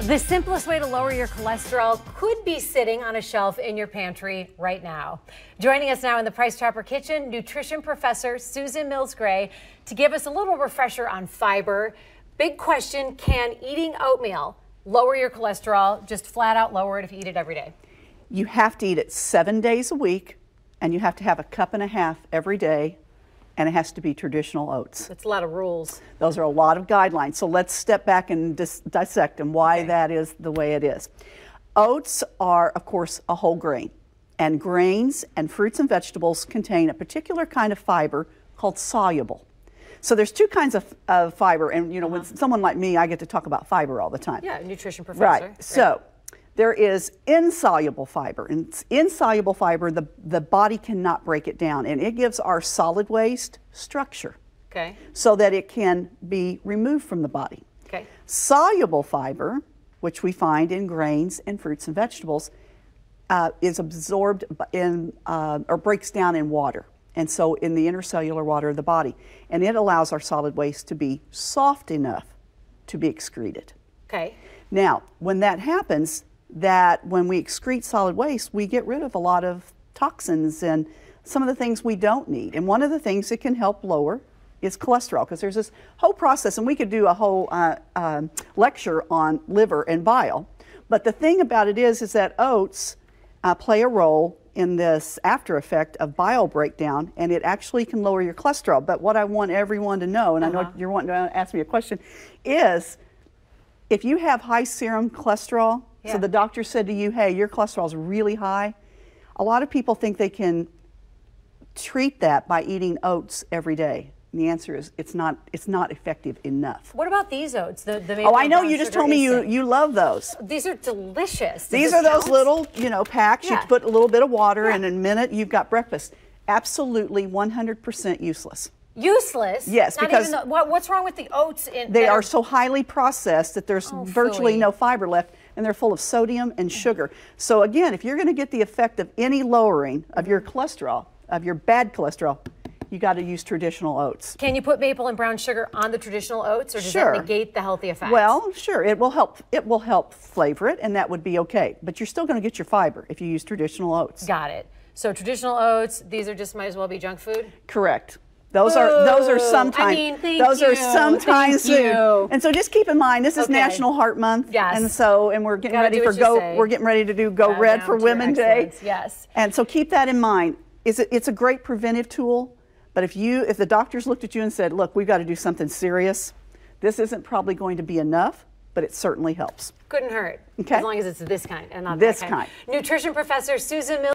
The simplest way to lower your cholesterol could be sitting on a shelf in your pantry right now. Joining us now in the Price Chopper kitchen, nutrition professor Susan Mills-Gray to give us a little refresher on fiber. Big question, can eating oatmeal lower your cholesterol? Just flat out lower it if you eat it every day. You have to eat it 7 days a week, and you have to have a cup and a half every day, and it has to be traditional oats. That's a lot of rules. Those are a lot of guidelines. So let's step back and dissect them, why that is the way it is. Oats are, of course, a whole grain. And grains and fruits and vegetables contain a particular kind of fiber called soluble. So there's two kinds of fiber. And, you know, with someone like me, I get to talk about fiber all the time. Yeah, nutrition professor. Right. So there is insoluble fiber. And insoluble fiber, the body cannot break it down. And it gives our solid waste structure. Okay. So that it can be removed from the body. Okay. Soluble fiber, which we find in grains and fruits and vegetables, is absorbed in or breaks down in water. And so in the intercellular water of the body. And it allows our solid waste to be soft enough to be excreted. Okay. Now, when that happens, when we excrete solid waste, we get rid of a lot of toxins and some of the things we don't need. And one of the things that can help lower is cholesterol, because there's this whole process, and we could do a whole lecture on liver and bile. But the thing about it is that oats play a role in this after effect of bile breakdown, and it actually can lower your cholesterol. But what I want everyone to know, and I know you're wanting to ask me a question, is if you have high serum cholesterol, so the doctor said to you, hey, your cholesterol is really high, a lot of people think they can treat that by eating oats every day. And the answer is it's not effective enough. What about these oats? The oh, I know, you just told me you love those. These are delicious. These are those little, you know, packs. You put a little bit of water and in a minute you've got breakfast. Absolutely 100% useless. Useless? Yes, not because even what's wrong with the oats? They are so highly processed that there's virtually no fiber left, and they're full of sodium and sugar. So again, if you're going to get the effect of any lowering of your cholesterol, of your bad cholesterol, you got to use traditional oats. Can you put maple and brown sugar on the traditional oats, or does that negate the healthy effects? Well, sure, it will help. It will help flavor it, and that would be okay. But you're still going to get your fiber if you use traditional oats. Got it. So traditional oats, these are just might as well be junk food? Correct. Those are sometimes. I mean, those are sometimes food. And so just keep in mind, this is National Heart Month. Yes. And we're getting ready for We're getting ready to do Go Red for Women Day. Yes. And so keep that in mind. It's a great preventive tool. But if the doctors looked at you and said, look, we've got to do something serious, this isn't probably going to be enough, but it certainly helps. Couldn't hurt. Okay. As long as it's this kind and not this that kind. Nutrition professor Susan Mills